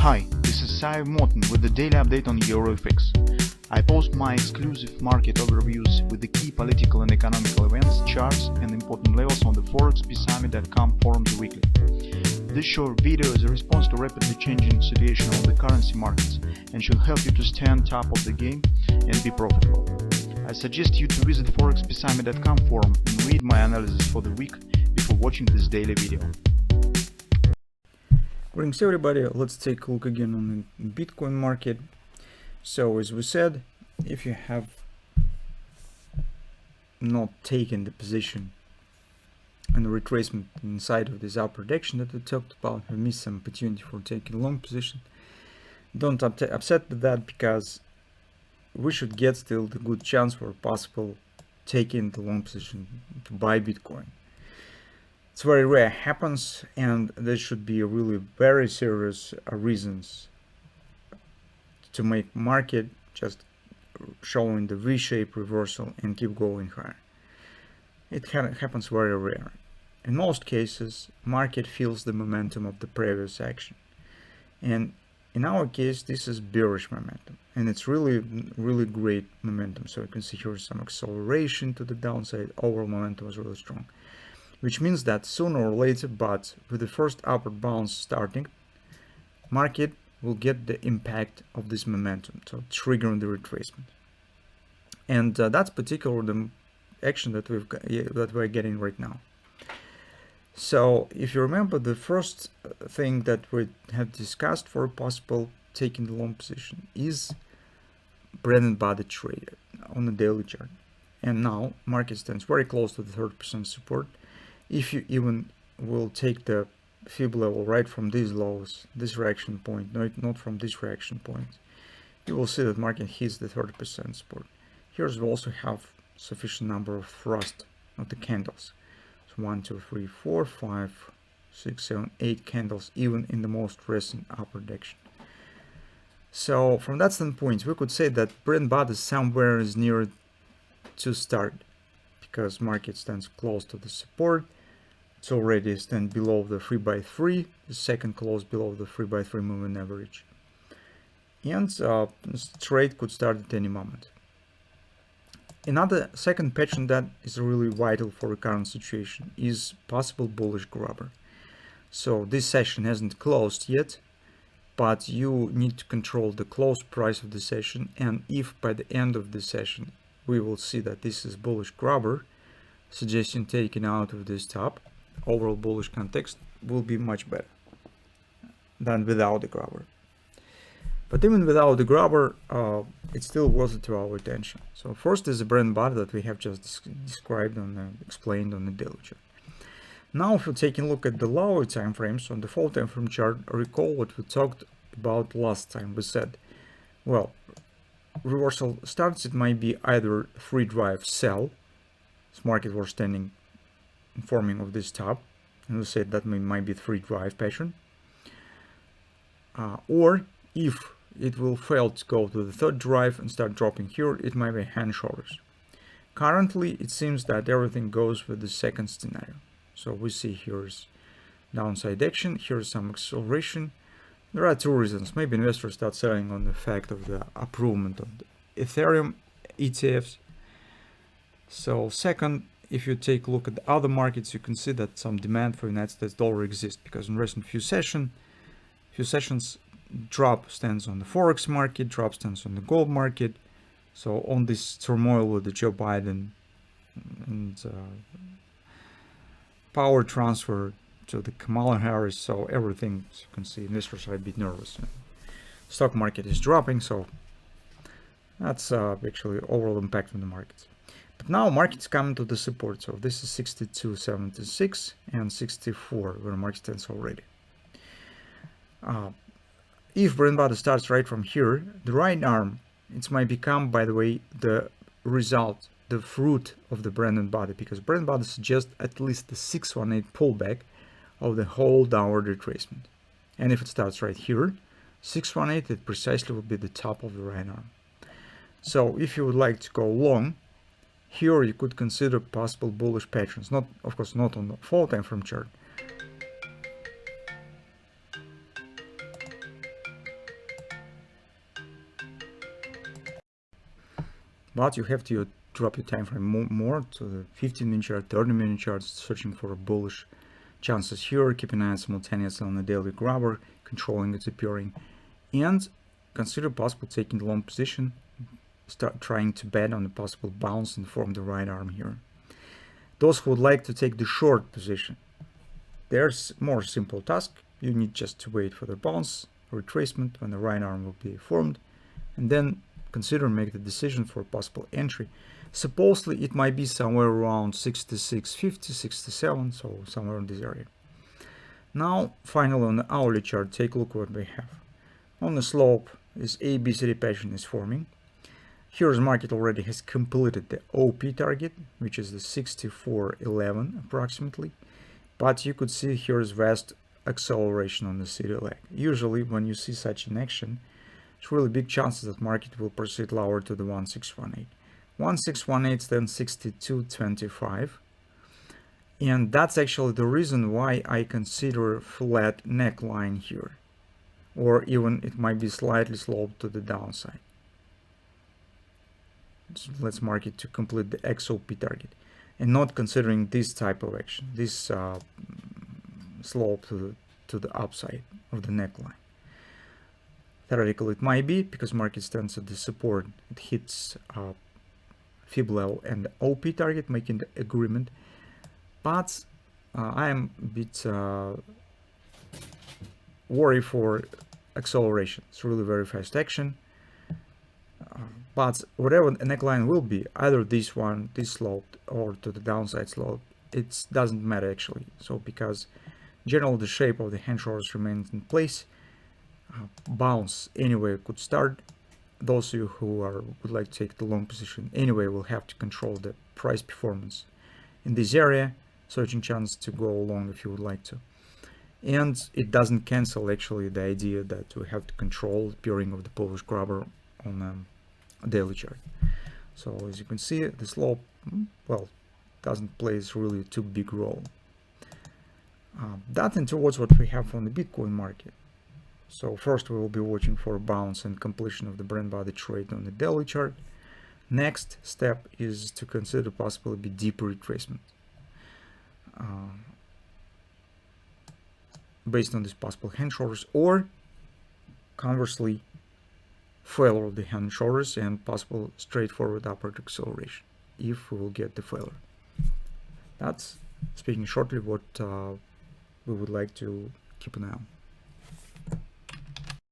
Hi, this is Sive Morten with the daily update on EuroFX. I post my exclusive market overviews with the key political and economical events, charts and important levels on the ForexPeaceArmy.com forums weekly. This short video is a response to rapidly changing situation on the currency markets and should help you to stay on top of the game and be profitable. I suggest you to visit ForexPeaceArmy.com forum and read my analysis for the week before watching this daily video. Greetings everybody, let's take a look again on the Bitcoin market. So as we said, if you have not taken the position and the retracement inside of this upper direction that we talked about, you missed some opportunity for taking a long position. Don't upset with that, because we should get still the good chance for possible taking the long position to buy Bitcoin. It's very rare happens, and there should be really very serious reasons to make market just showing the V-shape reversal and keep going higher. It happens very rare. In most cases, market feels the momentum of the previous action, and in our case this is bearish momentum, and it's really great momentum. So you can see here some acceleration to the downside. Overall momentum was really strong, which means that sooner or later, but with the first upward bounce starting, market will get the impact of this momentum, so triggering the retracement. And that's particularly the action that we're getting right now. So if you remember, the first thing that we have discussed for possible taking the long position is bread and butter trade on the daily chart. And now market stands very close to the 30% support. If you even will take the fib level right from these lows, this reaction point, not from this reaction point, you will see that market hits the 30% support. Here we also have sufficient number of thrust of the candles. So 1, 2, 3, 4, 5, 6, 7, 8 candles, even in the most recent upward direction. So from that standpoint, we could say that bread and butter somewhere is near to start, because market stands close to the support. It's already stand below the 3x3, the second close below the 3x3 moving average, and this trade could start at any moment. Another second pattern that is really vital for the current situation is possible bullish grabber. So this session hasn't closed yet, but you need to control the close price of the session, and if by the end of the session we will see that this is bullish grabber, suggesting taking out of this top, overall bullish context will be much better than without the grabber. But even without the grabber, it's still worth it to our attention. So first is the bread and butter that we have just described and explained on the daily chart. Now if we're taking a look at the lower time frames on the 4 time frame chart, recall what we talked about last time. We said, well, reversal starts, it might be either 3 drive sell, this market was standing forming of this top, and we said that might be 3 drive pattern, or if it will fail to go to the 3rd drive and start dropping here, it might be hand shoulders. Currently it seems that everything goes with the second scenario. So we see here's downside action, here's some acceleration. There are 2 reasons. Maybe investors start selling on the fact of the improvement of the Ethereum ETFs. So second, if you take a look at the other markets, you can see that some demand for United States dollar exists, because in recent few sessions drop stands on the Forex market, drop stands on the gold market. So on this turmoil with the Joe Biden and power transfer to the Kamala Harris, so everything, as you can see, investors are a bit nervous. Stock market is dropping, so that's actually overall impact on the markets. But now market's coming to the support, so this is 62.76 and 64 where market stands already. If bread and butter starts right from here, the right arm, it might become, by the way, the result, the fruit of the bread and butter, because bread and butter suggests at least the 618 pullback of the whole downward retracement. And if it starts right here, 618, it precisely will be the top of the right arm. So if you would like to go long, here you could consider possible bullish patterns, not, of course, not on the 4 time frame chart, but you have to drop your time frame more to the 15-minute chart, 30-minute charts, searching for bullish chances here, keeping an eye simultaneously on the daily grabber, controlling its appearing, and consider possible taking the long position, start trying to bet on the possible bounce and form the right arm here. Those who would like to take the short position, there's more simple task. You need just to wait for the bounce, retracement when the right arm will be formed, and then consider make the decision for possible entry. Supposedly it might be somewhere around 66.50, 67, so somewhere in this area. Now finally on the hourly chart, take a look what we have. On the slope, this ABCD pattern is forming. Here the market already has completed the OP target, which is the 64.11 approximately, but you could see here is vast acceleration on the city leg. Usually when you see such an action, it's really big chances that market will proceed lower to the 1618. 1618 then 62.25, and that's actually the reason why I consider flat neckline here, or even it might be slightly sloped to the downside. So let's mark it to complete the XOP target, and not considering this type of action, this slope to the upside of the neckline. Theoretically it might be, because market stands at the support, it hits fib level and the OP target, making the agreement, but I am a bit worried for acceleration. It's really very fast action, but whatever the neckline will be, either this one, this slope, or to the downside slope, it doesn't matter actually. So because generally the shape of the hand shoulders remains in place, bounce anyway could start. Those of you who would like to take the long position anyway will have to control the price performance in this area, searching chance to go long if you would like to. And it doesn't cancel actually the idea that we have to control the appearing of the bullish grabber on a daily chart. So as you can see, the slope, well, doesn't play really too big role. That and towards what we have on the Bitcoin market. So first we will be watching for a bounce and completion of the brand body trade on the daily chart. Next step is to consider possibly be deeper retracement based on this possible hand shoulders, or conversely failure of the hand shoulders and possible straightforward upward acceleration if we will get the failure. That's, speaking shortly, what we would like to keep an eye on.